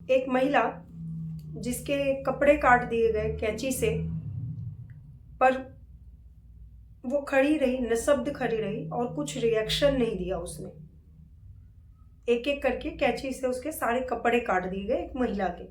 एक महिला जिसके कपड़े काट दिए गए कैंची से, पर वो खड़ी रही, निशब्द खड़ी रही और कुछ रिएक्शन नहीं दिया उसने। एक एक करके कैंची से उसके सारे कपड़े काट दिए गए एक महिला के,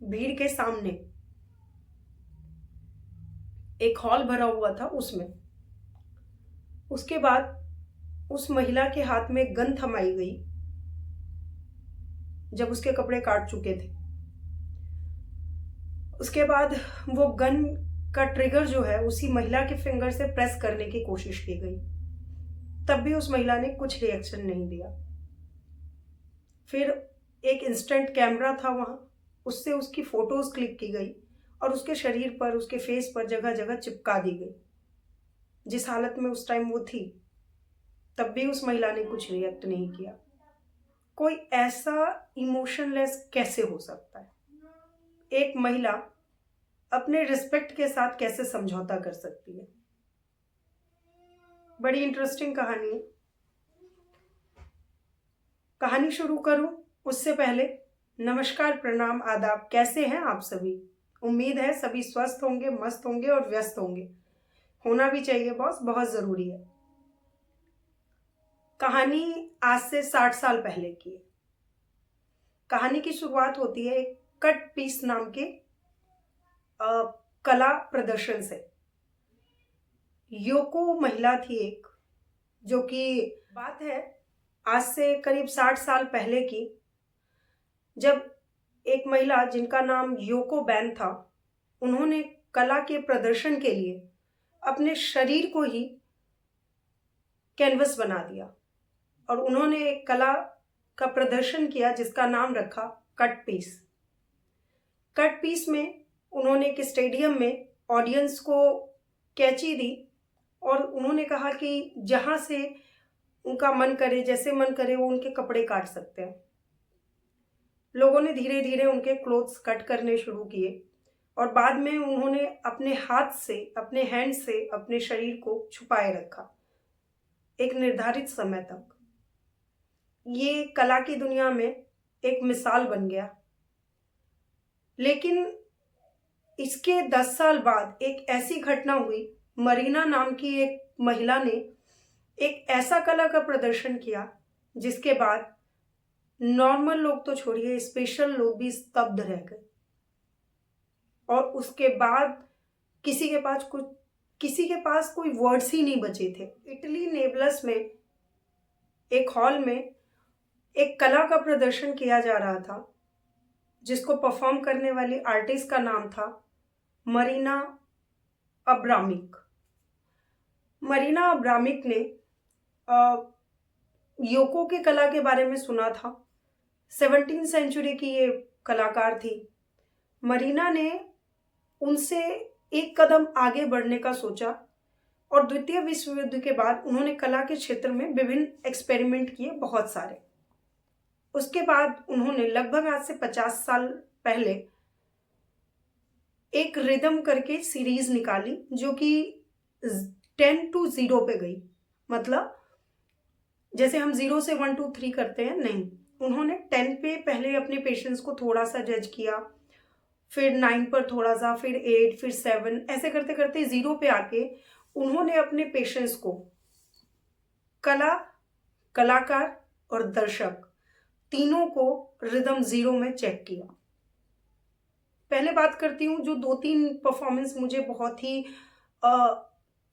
भीड़ के सामने। एक हॉल भरा हुआ था उसमें। उसके बाद उस महिला के हाथ में गन थमाई गई जब उसके कपड़े काट चुके थे। उसके बाद वो गन का ट्रिगर जो है उसी महिला के फिंगर से प्रेस करने की कोशिश की गई, तब भी उस महिला ने कुछ रिएक्शन नहीं दिया। फिर एक इंस्टेंट कैमरा था वहां, उससे उसकी फोटोज क्लिक की गई और उसके शरीर पर, उसके फेस पर जगह जगह चिपका दी गई। जिस हालत में उस टाइम वो थी, तब भी उस महिला ने कुछ रिएक्ट नहीं किया। कोई ऐसा इमोशनलेस कैसे हो सकता है? एक महिला अपने रिस्पेक्ट के साथ कैसे समझौता कर सकती है? बड़ी इंटरेस्टिंग कहानी है। कहानी शुरू करूं उससे पहले नमस्कार, प्रणाम, आदाब। कैसे हैं आप सभी? उम्मीद है सभी स्वस्थ होंगे, मस्त होंगे और व्यस्त होंगे। होना भी चाहिए बॉस, बहुत जरूरी है। कहानी आज से 60 साल पहले की है। कहानी की शुरुआत होती है एक कट पीस नाम के कला प्रदर्शन से। योको महिला थी एक, जो कि बात है आज से करीब 60 साल पहले की, जब एक महिला जिनका नाम योको बैन था, उन्होंने कला के प्रदर्शन के लिए अपने शरीर को ही कैनवस बना दिया और उन्होंने एक कला का प्रदर्शन किया जिसका नाम रखा कट पीस। कट पीस में उन्होंने एक स्टेडियम में ऑडियंस को कैची दी और उन्होंने कहा कि जहां से उनका मन करे, जैसे मन करे, वो उनके कपड़े काट सकते हैं। लोगों ने धीरे धीरे उनके क्लोथ्स कट करने शुरू किए और बाद में उन्होंने अपने हाथ से, अपने हैंड से अपने शरीर को छुपाए रखा एक निर्धारित समय तक। ये कला की दुनिया में एक मिसाल बन गया। लेकिन इसके 10 साल बाद एक ऐसी घटना हुई। मरीना नाम की एक महिला ने एक ऐसा कला का प्रदर्शन किया जिसके बाद नॉर्मल लोग तो छोड़िए, स्पेशल लोग भी स्तब्ध रह गए। और उसके बाद किसी के पास कोई वर्ड्स ही नहीं बचे थे। इटली नेबलस में एक हॉल में एक कला का प्रदर्शन किया जा रहा था जिसको परफॉर्म करने वाली आर्टिस्ट का नाम था मरीना अब्रामिक। मरीना अब्रामिक ने योको के कला के बारे में सुना था। 17वीं सेंचुरी की ये कलाकार थी। मरीना ने उनसे एक कदम आगे बढ़ने का सोचा और द्वितीय विश्व युद्ध के बाद उन्होंने कला के क्षेत्र में विभिन्न एक्सपेरिमेंट किए, बहुत सारे। उसके बाद उन्होंने लगभग आज से 50 साल पहले एक रिदम करके सीरीज निकाली जो कि 10 to 0 पे गई। मतलब जैसे हम 0 से 1 2 3 करते हैं, नहीं, उन्होंने 10 पे पहले अपने पेशेंट्स को थोड़ा सा जज किया, फिर 9 पर थोड़ा सा, फिर 8, फिर 7, ऐसे करते करते 0 पे आके उन्होंने अपने पेशेंट्स को कला, कलाकार और दर्शक तीनों को रिदम 0 में चेक किया। पहले बात करती हूँ जो 2-3 परफॉर्मेंस मुझे बहुत ही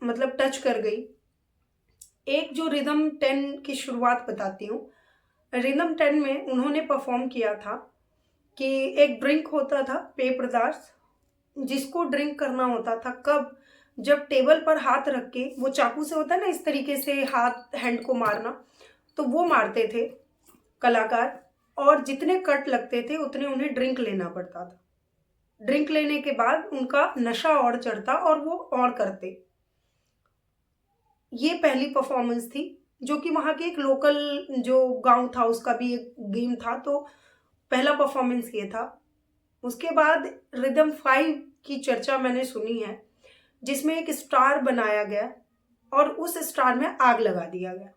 मतलब टच कर गई। एक जो रिदम 10 की शुरुआत बताती हूँ। रिदम 10 में उन्होंने परफॉर्म किया था कि एक ड्रिंक होता था, पेय पदार्थ, जिसको ड्रिंक करना होता था कब? जब टेबल पर हाथ रख के, वो चाकू से होता है ना इस तरीके से हाथ, हैंड को मारना, तो वो मारते थे कलाकार, और जितने कट लगते थे उतने उन्हें ड्रिंक लेना पड़ता था। ड्रिंक लेने के बाद उनका नशा और चढ़ता और वो और करते। ये पहली परफॉर्मेंस थी जो कि वहां के एक लोकल जो गांव था उसका भी एक गेम था, तो पहला परफॉर्मेंस ये था। उसके बाद रिदम 5 की चर्चा मैंने सुनी है जिसमें एक स्टार बनाया गया और उस स्टार में आग लगा दिया गया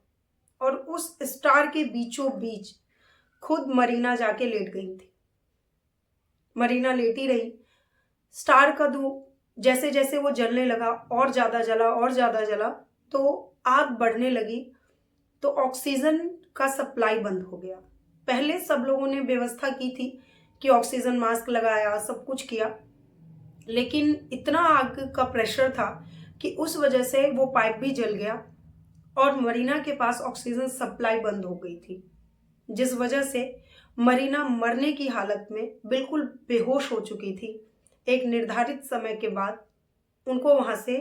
और उस स्टार के बीचों बीच खुद मरीना जाके लेट गई थी। मरीना लेटी रही। स्टार का धूप जैसे जैसे वो जलने लगा और ज़्यादा जला और ज़्यादा जला, तो आग बढ़ने लगी, तो ऑक्सीजन का सप्लाई बंद हो गया। पहले सब लोगों ने व्यवस्था की थी कि ऑक्सीजन मास्क लगाया, सब कुछ किया, लेकिन इतना आग का प्रेशर था कि उस वजह से वो पाइप भी जल गया और मरीना के पास ऑक्सीजन सप्लाई बंद हो गई थी, जिस वजह से मरीना मरने की हालत में बिल्कुल बेहोश हो चुकी थी। एक निर्धारित समय के बाद उनको वहां से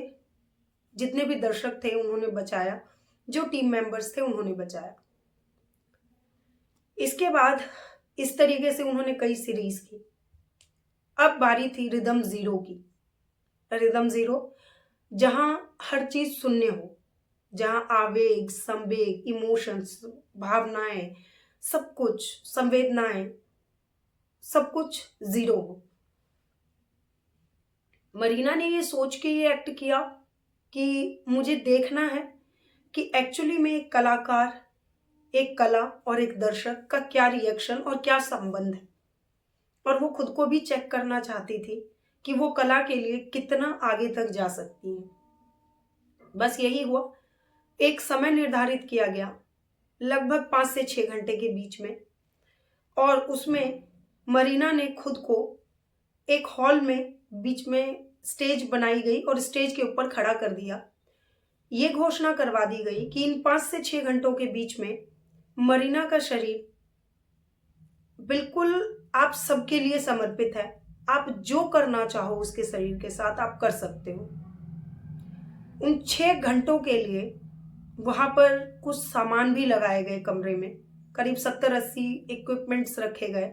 जितने भी दर्शक थे उन्होंने बचाया, जो टीम मेंबर्स थे उन्होंने बचाया। इसके बाद इस तरीके से उन्होंने कई सीरीज की। अब बारी थी रिदम जीरो की। रिदम जीरो जहां हर चीज शून्य हो, जहां आवेग, संवेग, इमोशंस, भावनाएं, सब कुछ, संवेदनाएं, सब कुछ जीरो हो। मरीना ने ये सोच के ये एक्ट किया कि मुझे देखना है कि एक्चुअली में एक कलाकार, एक कला और एक दर्शक का क्या रिएक्शन और क्या संबंध है, और वो खुद को भी चेक करना चाहती थी कि वो कला के लिए कितना आगे तक जा सकती है। बस यही हुआ। एक समय निर्धारित किया गया लगभग 5 से 6 घंटे के बीच में, और उसमें मरीना ने खुद को एक हॉल में बीच में स्टेज बनाई गई और स्टेज के ऊपर खड़ा कर दिया। ये घोषणा करवा दी गई कि इन 5 से 6 घंटों के बीच में मरीना का शरीर बिल्कुल आप सबके लिए समर्पित है। आप जो करना चाहो उसके शरीर के साथ आप कर सकते हो। उन 6 घंटों के लिए वहां पर कुछ सामान भी लगाए गए कमरे में, करीब 70-80 इक्विपमेंट्स रखे गए,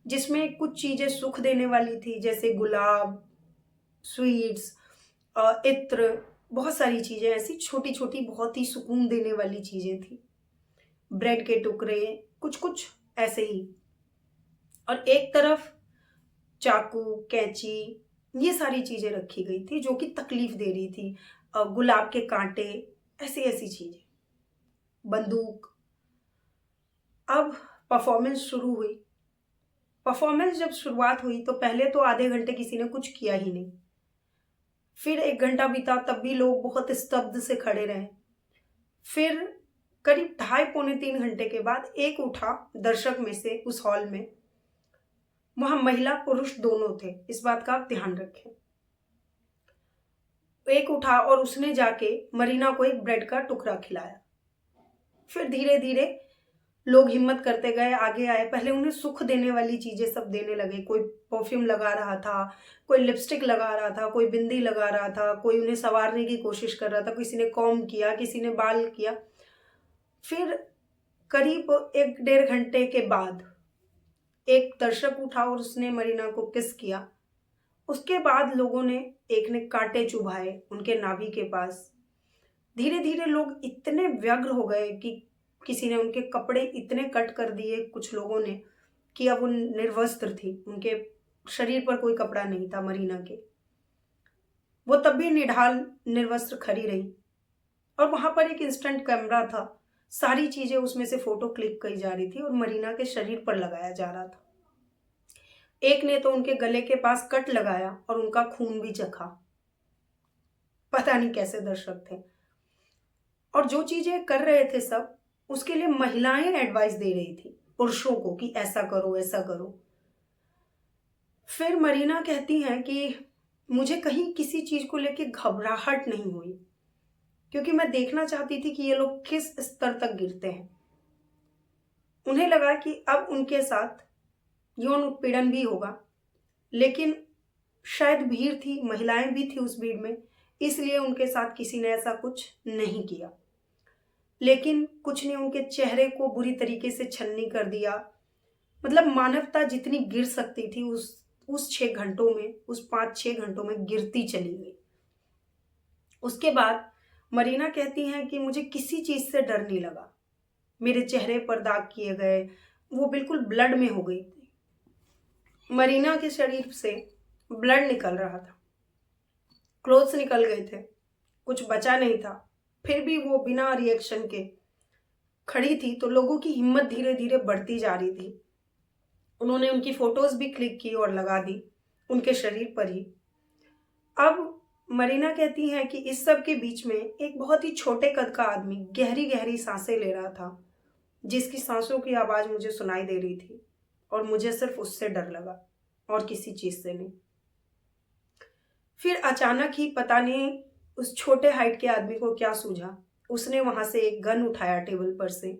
जिसमें कुछ चीजें सुख देने वाली थी, जैसे गुलाब, स्वीट्स, इत्र, बहुत सारी चीजें ऐसी छोटी छोटी बहुत ही सुकून देने वाली चीजें थी, ब्रेड के टुकड़े, कुछ कुछ ऐसे ही। और एक तरफ चाकू, कैंची, ये सारी चीजें रखी गई थी जो कि तकलीफ दे रही थी, गुलाब के कांटे, ऐसी ऐसी चीजें, बंदूक। अब परफॉर्मेंस शुरू हुई। परफॉर्मेंस जब शुरुआत हुई तो पहले तो आधे घंटे किसी ने कुछ किया ही नहीं, फिर 1 घंटा बीता, तब भी लोग बहुत स्तब्ध से खड़े रहे। फिर करीब 2.5-3 घंटे के बाद एक उठा दर्शक में से, उस हॉल में, वहां महिला पुरुष दोनों थे, इस बात का आप ध्यान रखें। एक उठा और उसने जाके मरीना को एक ब्रेड का टुकड़ा खिलाया। फिर धीरे धीरे लोग हिम्मत करते गए, आगे आए। पहले उन्हें सुख देने वाली चीजें सब देने लगे। कोई परफ्यूम लगा रहा था, कोई लिपस्टिक लगा रहा था, कोई बिंदी लगा रहा था, कोई उन्हें संवारने की कोशिश कर रहा था, किसी ने कॉम्ब किया, किसी ने बाल किया। फिर करीब 1-1.5 घंटे के बाद एक दर्शक उठा और उसने मरीना को किस किया। उसके बाद लोगों ने, एक ने कांटे चुभाए उनके नाभि के पास। धीरे धीरे लोग इतने व्यग्र हो गए कि किसी ने उनके कपड़े इतने कट कर दिए, कुछ लोगों ने, कि अब वो निर्वस्त्र थी, उनके शरीर पर कोई कपड़ा नहीं था मरीना के। वो तब भी निढाल निर्वस्त्र खड़ी रही, और वहां पर एक इंस्टेंट कैमरा था, सारी चीजें उसमें से फोटो क्लिक की जा रही थी और मरीना के शरीर पर लगाया जा रहा था। एक ने तो उनके गले के पास कट लगाया और उनका खून भी चखा। पता नहीं कैसे दर्शक थे। और जो चीजें कर रहे थे सब, उसके लिए महिलाएं एडवाइस दे रही थी पुरुषों को कि ऐसा करो, ऐसा करो। फिर मरीना कहती हैं कि मुझे कहीं किसी चीज को लेके घबराहट नहीं हुई, क्योंकि मैं देखना चाहती थी कि ये लोग किस स्तर तक गिरते हैं। उन्हें लगा कि अब उनके साथ यौन उत्पीड़न भी होगा, लेकिन शायद भीड़ थी, महिलाएं भी थी उस भीड़ में, इसलिए उनके साथ किसी ने ऐसा कुछ नहीं किया। लेकिन कुछ ने उनके चेहरे को बुरी तरीके से छन्नी कर दिया। मतलब मानवता जितनी गिर सकती थी उस 6 घंटों में, उस 5-6 घंटों में गिरती चली गई। उसके बाद मरीना कहती हैं कि मुझे किसी चीज से डर नहीं लगा। मेरे चेहरे पर दाग किए गए, वो बिल्कुल ब्लड में हो गई थी। मरीना के शरीर से ब्लड निकल रहा था, क्लोथ्स निकल गए थे, कुछ बचा नहीं था। फिर भी वो बिना रिएक्शन के खड़ी थी, तो लोगों की हिम्मत धीरे धीरे बढ़ती जा रही थी। उन्होंने उनकी फोटोज भी क्लिक की और लगा दी उनके शरीर पर ही। अब मरीना कहती हैं कि इस सब के बीच में एक बहुत ही छोटे कद का आदमी गहरी गहरी सांसें ले रहा था, जिसकी सांसों की आवाज मुझे सुनाई दे रही थी और मुझे सिर्फ उससे डर लगा और किसी चीज से नहीं। फिर अचानक ही पता नहीं उस छोटे हाइट के आदमी को क्या सूझा, उसने वहां से एक गन उठाया टेबल पर से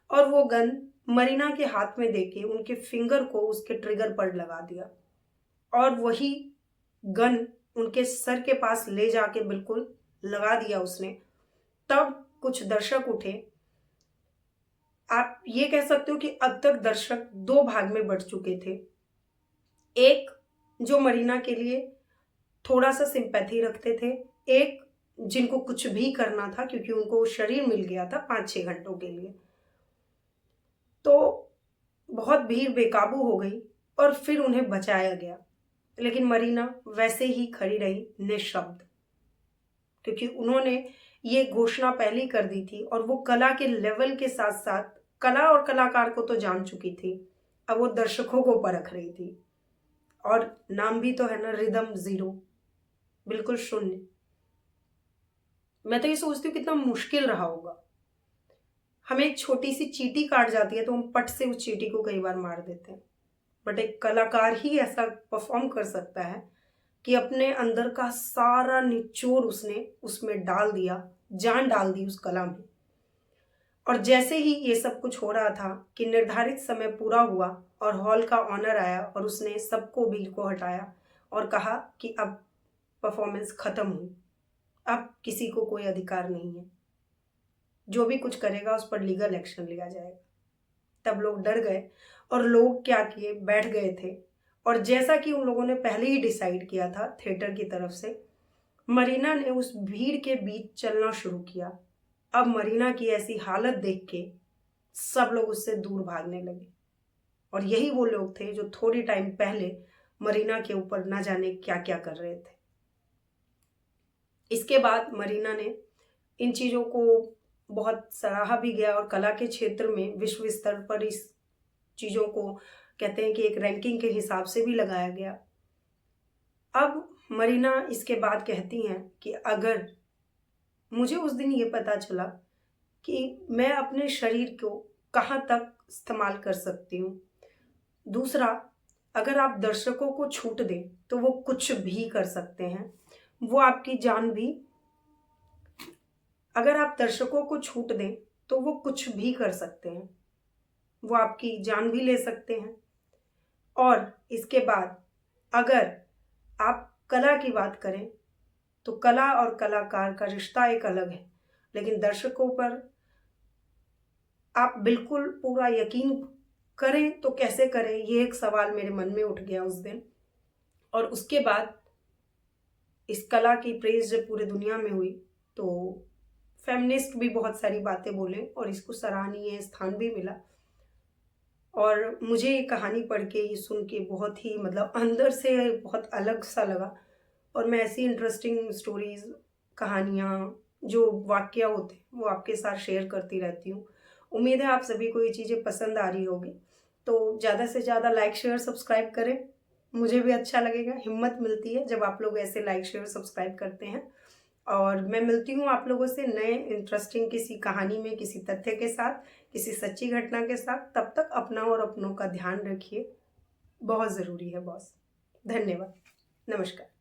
और वो गन मरीना के हाथ में देके उनके फिंगर को उसके ट्रिगर पर लगा दिया और वही गन उनके सर के पास ले जाके बिल्कुल लगा दिया उसने। तब कुछ दर्शक उठे। आप ये कह सकते हो कि अब तक दर्शक दो भाग में बढ़ चुके थे। एक जो मरीना के लिए थोड़ा सा सिंपैथी रखते थे, एक जिनको कुछ भी करना था क्योंकि उनको शरीर मिल गया था 5-6 घंटों के लिए। तो बहुत भीड़ बेकाबू हो गई और फिर उन्हें बचाया गया, लेकिन मरीना वैसे ही खड़ी रही निशब्द, क्योंकि उन्होंने ये घोषणा पहले ही कर दी थी और वो कला के लेवल के साथ साथ कला और कलाकार को तो जान चुकी थी, अब वो दर्शकों को परख रही थी। और नाम भी तो है ना, रिदम जीरो, बिल्कुल शून्य। मैं तो ये सोचती हूँ कितना मुश्किल रहा होगा। हमें एक छोटी सी चींटी काट जाती है तो हम पट से उस चींटी को कई बार मार देते हैं, बट एक कलाकार ही ऐसा परफॉर्म कर सकता है कि अपने अंदर का सारा निचोड़ उसने उसमें डाल दिया, जान डाल दी उस कला में। और जैसे ही ये सब कुछ हो रहा था कि निर्धारित समय पूरा हुआ और हॉल का ऑनर आया और उसने सबको भीड़ को हटाया और कहा कि अब परफॉर्मेंस खत्म हुई, अब किसी को कोई अधिकार नहीं है, जो भी कुछ करेगा उस पर लीगल एक्शन लिया जाएगा। तब लोग डर गए और लोग क्या किए, बैठ गए थे। और जैसा कि उन लोगों ने पहले ही डिसाइड किया था थिएटर की तरफ से, मरीना ने उस भीड़ के बीच चलना शुरू किया। अब मरीना की ऐसी हालत देख के सब लोग उससे दूर भागने लगे और यही वो लोग थे जो थोड़ी टाइम पहले मरीना के ऊपर न जाने क्या क्या कर रहे थे। इसके बाद मरीना ने इन चीज़ों को बहुत सराहा भी गया और कला के क्षेत्र में विश्व स्तर पर इस चीज़ों को कहते हैं कि एक रैंकिंग के हिसाब से भी लगाया गया। अब मरीना इसके बाद कहती हैं कि अगर मुझे उस दिन ये पता चला कि मैं अपने शरीर को कहाँ तक इस्तेमाल कर सकती हूँ। दूसरा, अगर आप दर्शकों को छूट दें तो वो कुछ भी कर सकते हैं, वो आपकी जान भी, अगर आप दर्शकों को छूट दें तो वो कुछ भी कर सकते हैं, वो आपकी जान भी ले सकते हैं। और इसके बाद अगर आप कला की बात करें तो कला और कलाकार का रिश्ता एक अलग है, लेकिन दर्शकों पर आप बिल्कुल पूरा यकीन करें तो कैसे करें, ये एक सवाल मेरे मन में उठ गया उस दिन। और उसके बाद इस कला की प्रेज जब पूरी दुनिया में हुई तो फेमिनिस्ट भी बहुत सारी बातें बोले और इसको सराहनीय स्थान भी मिला। और मुझे ये कहानी पढ़ के, ये सुन के बहुत ही मतलब अंदर से बहुत अलग सा लगा। और मैं ऐसी इंटरेस्टिंग स्टोरीज, कहानियाँ, जो वाक्य होते हैं वो आपके साथ शेयर करती रहती हूँ। उम्मीद है आप सभी को ये चीज़ें पसंद आ रही होगी, तो ज़्यादा से ज़्यादा लाइक शेयर सब्सक्राइब करें, मुझे भी अच्छा लगेगा। हिम्मत मिलती है जब आप लोग ऐसे लाइक शेयर सब्सक्राइब करते हैं। और मैं मिलती हूँ आप लोगों से नए इंटरेस्टिंग किसी कहानी में, किसी तथ्य के साथ, किसी सच्ची घटना के साथ। तब तक अपना और अपनों का ध्यान रखिए, बहुत ज़रूरी है बॉस। धन्यवाद, नमस्कार।